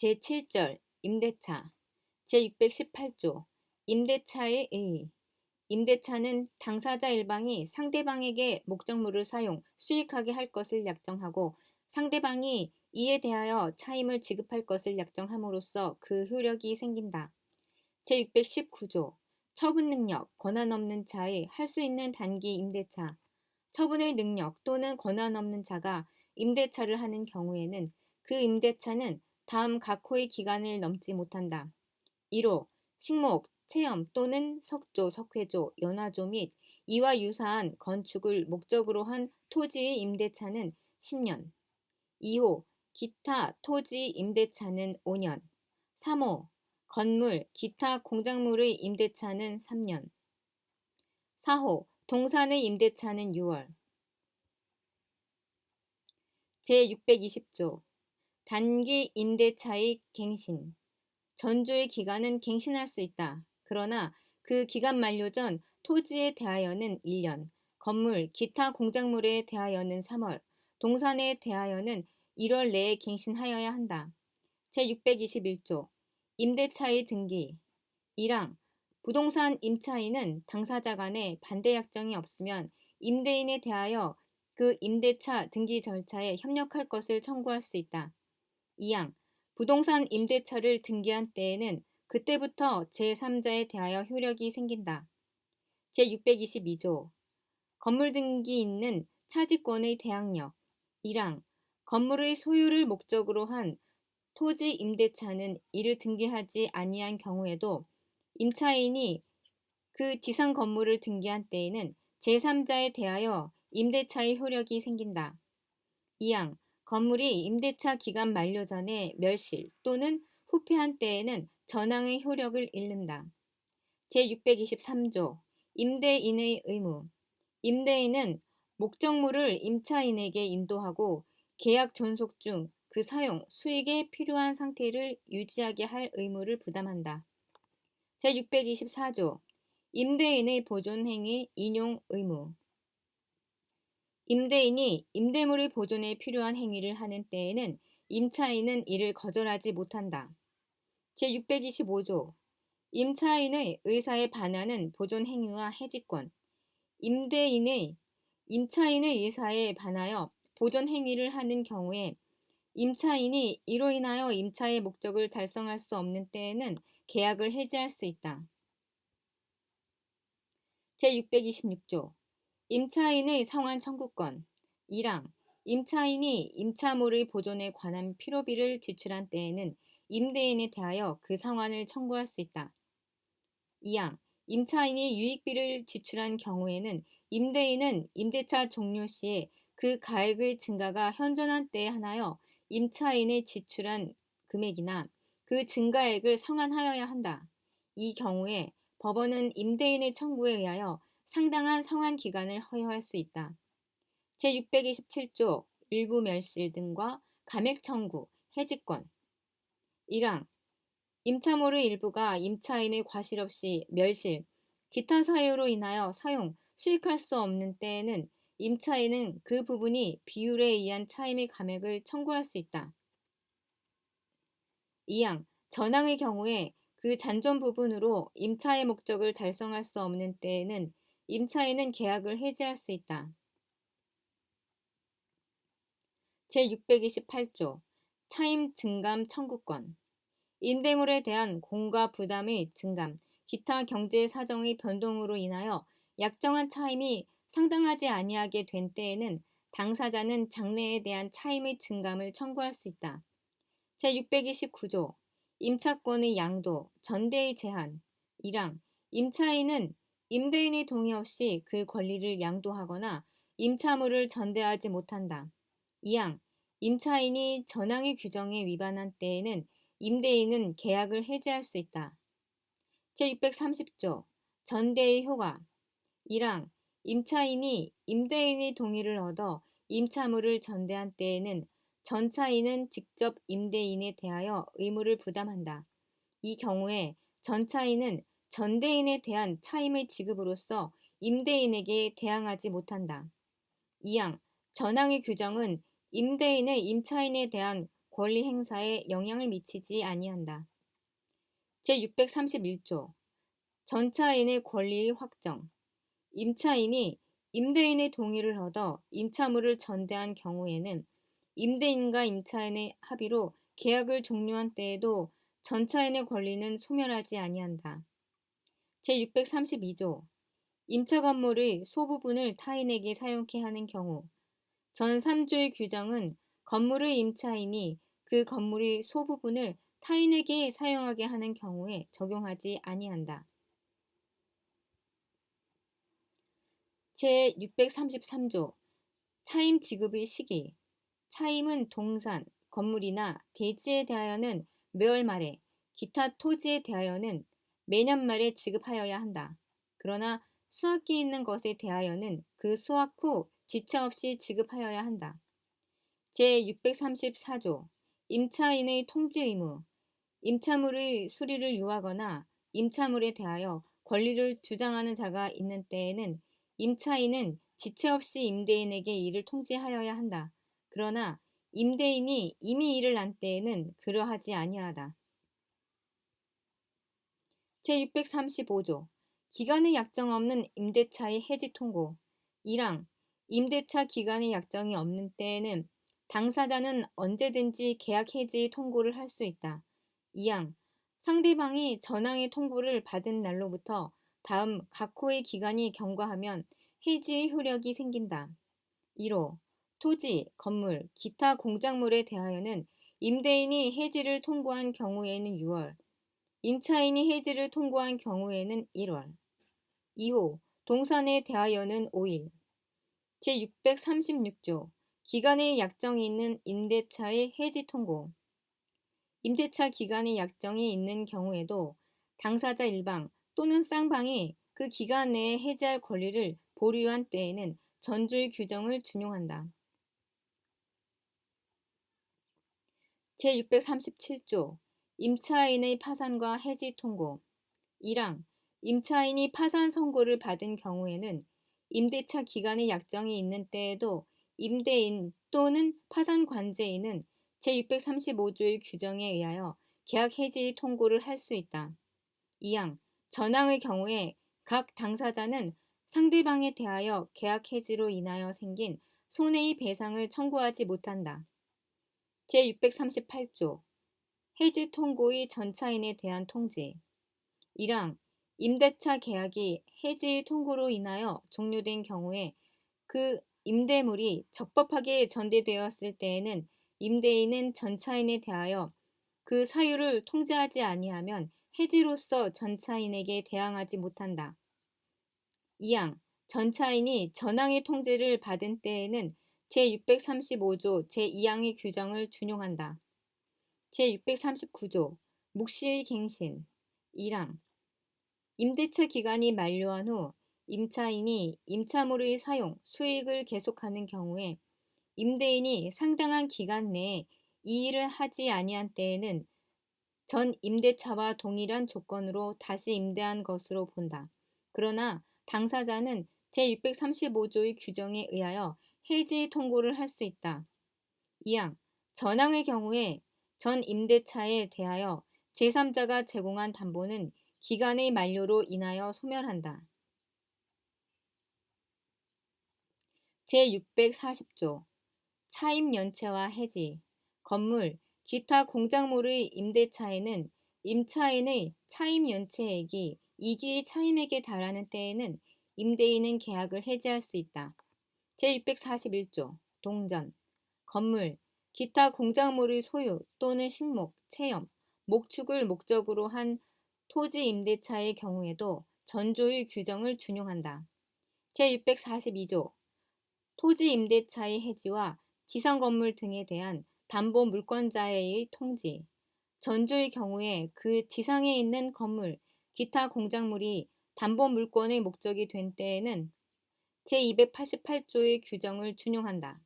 제7절 임대차 제618조 임대차의 의의 임대차는 당사자 일방이 상대방에게 목적물을 사용, 수익하게 할 것을 약정하고 상대방이 이에 대하여 차임을 지급할 것을 약정함으로써 그 효력이 생긴다. 제619조 처분 능력, 권한 없는 자의 할 수 있는 단기 임대차 처분의 능력 또는 권한 없는 자가 임대차를 하는 경우에는 그 임대차는 다음 각호의 기간을 넘지 못한다. 1호 식목, 체험 또는 석조, 석회조, 연화조 및 이와 유사한 건축을 목적으로 한 토지의 임대차는 10년. 2호 기타 토지 임대차는 5년. 3호 건물, 기타 공작물의 임대차는 3년. 4호 동산의 임대차는 6월. 제620조 단기 임대차의 갱신 전조의 기간은 갱신할 수 있다. 그러나 그 기간 만료 전 토지에 대하여는 1년, 건물, 기타 공작물에 대하여는 3월, 동산에 대하여는 1월 내에 갱신하여야 한다. 제621조 임대차의 등기 1항 부동산 임차인은 당사자 간에 반대 약정이 없으면 임대인에 대하여 그 임대차 등기 절차에 협력할 것을 청구할 수 있다. 2항 부동산 임대차를 등기한 때에는 그때부터 제3자에 대하여 효력이 생긴다. 제622조 건물 등기 있는 차지권의 대항력 1항 건물의 소유를 목적으로 한 토지 임대차는 이를 등기하지 아니한 경우에도 임차인이 그 지상 건물을 등기한 때에는 제3자에 대하여 임대차의 효력이 생긴다. 2항 건물이 임대차 기간 만료 전에 멸실 또는 후폐한 때에는 전항의 효력을 잃는다. 제623조 임대인의 의무 임대인은 목적물을 임차인에게 인도하고 계약 존속 중 그 사용, 수익에 필요한 상태를 유지하게 할 의무를 부담한다. 제624조 임대인의 보존행위 인용 의무 임대인이 임대물의 보존에 필요한 행위를 하는 때에는 임차인은 이를 거절하지 못한다. 제625조 임차인의 의사에 반하는 보존 행위와 해지권 임대인의 임차인의 의사에 반하여 보존 행위를 하는 경우에 임차인이 이로 인하여 임차의 목적을 달성할 수 없는 때에는 계약을 해지할 수 있다. 제626조 임차인의 성환 청구권 1항 임차인이 임차물의 보존에 관한 필요비를 지출한 때에는 임대인에 대하여 그 상환을 청구할 수 있다. 2항 임차인이 유익비를 지출한 경우에는 임대인은 임대차 종료 시에 그 가액의 증가가 현존한 때에 한하여 임차인이 지출한 금액이나 그 증가액을 상환하여야 한다. 이 경우에 법원은 임대인의 청구에 의하여 상당한 상환 기간을 허용할 수 있다. 제627조 일부 멸실 등과 감액 청구, 해지권 1항 임차물의 일부가 임차인의 과실 없이 멸실, 기타 사유로 인하여 사용, 수익할 수 없는 때에는 임차인은 그 부분이 비율에 의한 차임의 감액을 청구할 수 있다. 2항 전항의 경우에 그 잔존 부분으로 임차의 목적을 달성할 수 없는 때에는 임차인은 계약을 해지할 수 있다. 제628조 차임 증감 청구권 임대물에 대한 공과 부담의 증감, 기타 경제 사정의 변동으로 인하여 약정한 차임이 상당하지 아니하게 된 때에는 당사자는 장래에 대한 차임의 증감을 청구할 수 있다. 제629조 임차권의 양도, 전대의 제한 1항 임차인은 임대인의 동의 없이 그 권리를 양도하거나 임차물을 전대하지 못한다. 2항 임차인이 전항의 규정에 위반한 때에는 임대인은 계약을 해지할 수 있다. 제630조 전대의 효과 1항 임차인이 임대인의 동의를 얻어 임차물을 전대한 때에는 전차인은 직접 임대인에 대하여 의무를 부담한다. 이 경우에 전차인은 전대인에 대한 차임의 지급으로서 임대인에게 대항하지 못한다. 2항 전항의 규정은 임대인의 임차인에 대한 권리 행사에 영향을 미치지 아니한다. 제631조 전차인의 권리 확정. 임차인이 임대인의 동의를 얻어 임차물을 전대한 경우에는 임대인과 임차인의 합의로 계약을 종료한 때에도 전차인의 권리는 소멸하지 아니한다. 제632조 임차 건물의 소부분을 타인에게 사용케 하는 경우 전 3조의 규정은 건물의 임차인이 그 건물의 소부분을 타인에게 사용하게 하는 경우에 적용하지 아니한다. 제633조 차임 지급의 시기. 차임은 동산, 건물이나 대지에 대하여는 매월 말에, 기타 토지에 대하여는 매년 말에 지급하여야 한다. 그러나 수확기 있는 것에 대하여는 그 수확 후 지체 없이 지급하여야 한다. 제634조 임차인의 통지 의무. 임차물의 수리를 요하거나 임차물에 대하여 권리를 주장하는 자가 있는 때에는 임차인은 지체 없이 임대인에게 이를 통지하여야 한다. 그러나 임대인이 이미 이를 난 때에는 그러하지 아니하다. 제635조 기간의 약정 없는 임대차의 해지 통고. 1항 임대차 기간의 약정이 없는 때에는 당사자는 언제든지 계약 해지 통고를 할 수 있다. 2항 상대방이 전항의 통보를 받은 날로부터 다음 각 호의 기간이 경과하면 해지의 효력이 생긴다. 1호 토지, 건물, 기타 공작물에 대하여는 임대인이 해지를 통고한 경우에는 6월, 임차인이 해지를 통고한 경우에는 1월. 2호 동산에 대하여는 5일. 제636조 기간의 약정이 있는 임대차의 해지 통고. 임대차 기간의 약정이 있는 경우에도 당사자 일방 또는 쌍방이 그 기간 내에 해지할 권리를 보류한 때에는 전조의 규정을 준용한다. 제637조 임차인의 파산과 해지 통고. 1항 임차인이 파산 선고를 받은 경우에는 임대차 기간의 약정이 있는 때에도 임대인 또는 파산 관제인은 제635조의 규정에 의하여 계약 해지 통고를 할 수 있다. 2항 전항의 경우에 각 당사자는 상대방에 대하여 계약 해지로 인하여 생긴 손해의 배상을 청구하지 못한다. 제638조 해지 통고의 전차인에 대한 통지. 1항 임대차 계약이 해지 통고로 인하여 종료된 경우에 그 임대물이 적법하게 전대되었을 때에는 임대인은 전차인에 대하여 그 사유를 통지하지 아니하면 해지로서 전차인에게 대항하지 못한다. 2항 전차인이 전항의 통지를 받은 때에는 제635조 제2항의 규정을 준용한다. 제639조 묵시의 갱신. 1항 임대차 기간이 만료한 후 임차인이 임차물의 사용, 수익을 계속하는 경우에 임대인이 상당한 기간 내에 이 일을 하지 아니한 때에는 전 임대차와 동일한 조건으로 다시 임대한 것으로 본다. 그러나 당사자는 제635조의 규정에 의하여 해지 통고를 할 수 있다. 2항 전항의 경우에 전 임대차에 대하여 제3자가 제공한 담보는 기간의 만료로 인하여 소멸한다. 제640조 차임 연체와 해지. 건물, 기타 공작물의 임대차에는 임차인의 차임 연체액이 2기의 차임액에 달하는 때에는 임대인은 계약을 해지할 수 있다. 제641조 동전. 건물, 기타 공작물의 소유 또는 식목, 체험, 목축을 목적으로 한 토지 임대차의 경우에도 전조의 규정을 준용한다. 제642조 토지 임대차의 해지와 지상 건물 등에 대한 담보 물권자의 통지. 전조의 경우에 그 지상에 있는 건물, 기타 공작물이 담보 물권의 목적이 된 때에는 제288조의 규정을 준용한다.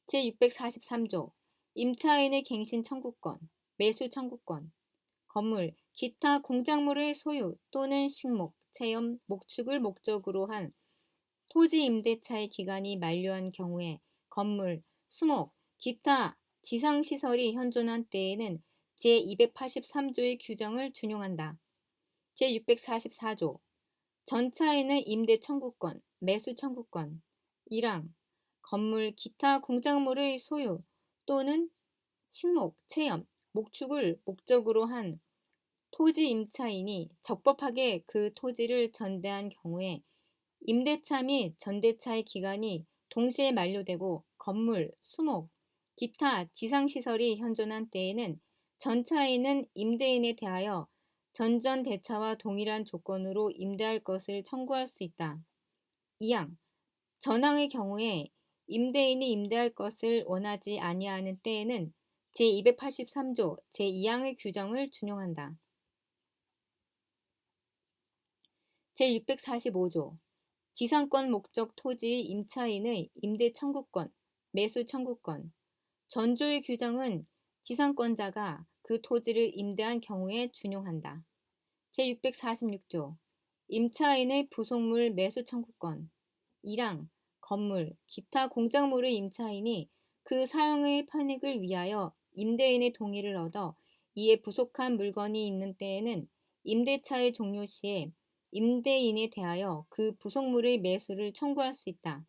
제643조 임차인의 갱신 청구권, 매수 청구권. 건물, 기타 공작물의 소유 또는 식목, 체험, 목축을 목적으로 한 토지 임대차의 기간이 만료한 경우에 건물, 수목, 기타 지상시설이 현존한 때에는 제283조의 규정을 준용한다. 제644조 전차에는 임대 청구권, 매수 청구권. 1항 건물, 기타 공작물의 소유 또는 식목, 체험, 목축을 목적으로 한 토지 임차인이 적법하게 그 토지를 전대한 경우에 임대차 및 전대차의 기간이 동시에 만료되고 건물, 수목, 기타 지상시설이 현존한 때에는 전차인은 임대인에 대하여 전전대차와 동일한 조건으로 임대할 것을 청구할 수 있다. 2항 전항의 경우에 임대인이 임대할 것을 원하지 아니하는 때에는 제283조 제2항의 규정을 준용한다. 제645조 지상권 목적 토지의 임차인의 임대 청구권, 매수 청구권. 전조의 규정은 지상권자가 그 토지를 임대한 경우에 준용한다. 제646조 임차인의 부속물 매수 청구권. 1항 건물, 기타 공작물의 임차인이 그 사용의 편익을 위하여 임대인의 동의를 얻어 이에 부속한 물건이 있는 때에는 임대차의 종료 시에 임대인에 대하여 그 부속물의 매수를 청구할 수 있다.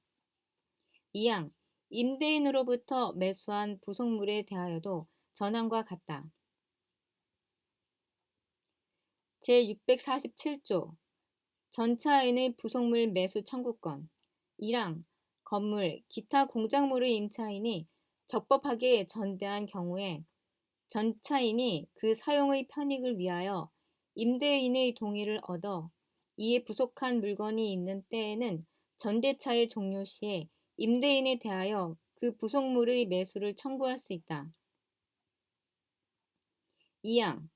2항 임대인으로부터 매수한 부속물에 대하여도 전항과 같다. 제647조 전차인의 부속물 매수 청구권. 1항 건물, 기타 공작물의 임차인이 적법하게 전대한 경우에 전차인이 그 사용의 편익을 위하여 임대인의 동의를 얻어 이에 부속한 물건이 있는 때에는 전대차의 종료 시에 임대인에 대하여 그 부속물의 매수를 청구할 수 있다. 2항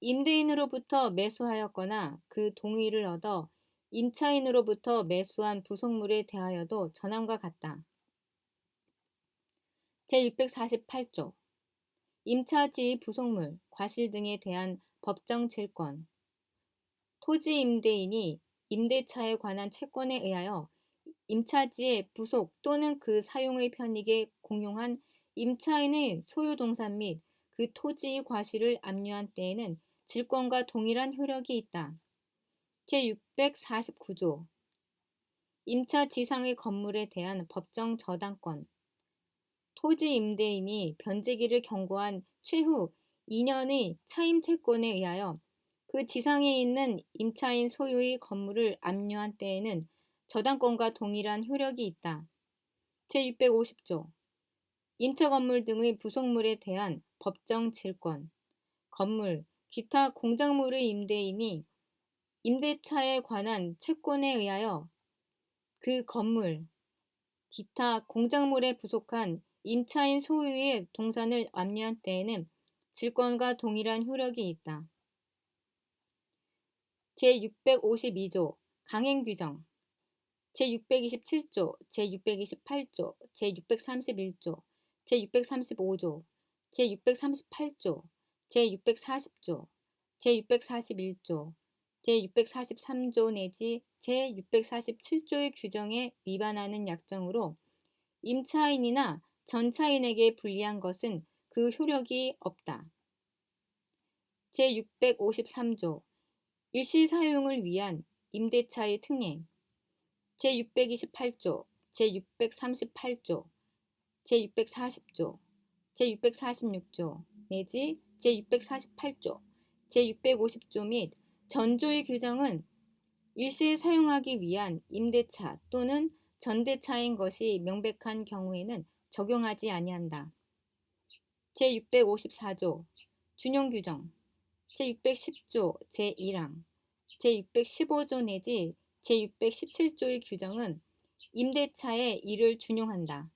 임대인으로부터 매수하였거나 그 동의를 얻어 임차인으로부터 매수한 부속물에 대하여도 전항과 같다. 제648조 임차지의 부속물, 과실 등에 대한 법정 질권. 토지 임대인이 임대차에 관한 채권에 의하여 임차지의 부속 또는 그 사용의 편익에 공용한 임차인의 소유동산 및 그 토지의 과실을 압류한 때에는 질권과 동일한 효력이 있다. 제649조 임차 지상의 건물에 대한 법정 저당권. 토지 임대인이 변제기를 경고한 최후 2년의 차임 채권에 의하여 그 지상에 있는 임차인 소유의 건물을 압류한 때에는 저당권과 동일한 효력이 있다. 제650조 임차 건물 등의 부속물에 대한 법정 질권. 건물, 기타 공작물의 임대인이 임대차에 관한 채권에 의하여 그 건물, 기타 공작물에 부속한 임차인 소유의 동산을 압류한 때에는 질권과 동일한 효력이 있다. 제652조 강행규정. 제627조, 제628조, 제631조, 제635조, 제638조, 제640조, 제641조, 제643조 내지 제647조의 규정에 위반하는 약정으로 임차인이나 전차인에게 불리한 것은 그 효력이 없다. 제653조 일시 사용을 위한 임대차의 특례. 제628조, 제638조, 제640조, 제646조 내지 제648조, 제650조 및 전조의 규정은 일시 사용하기 위한 임대차 또는 전대차인 것이 명백한 경우에는 적용하지 아니한다. 제654조 준용규정. 제610조 제1항, 제615조 내지 제617조의 규정은 임대차에 이를 준용한다.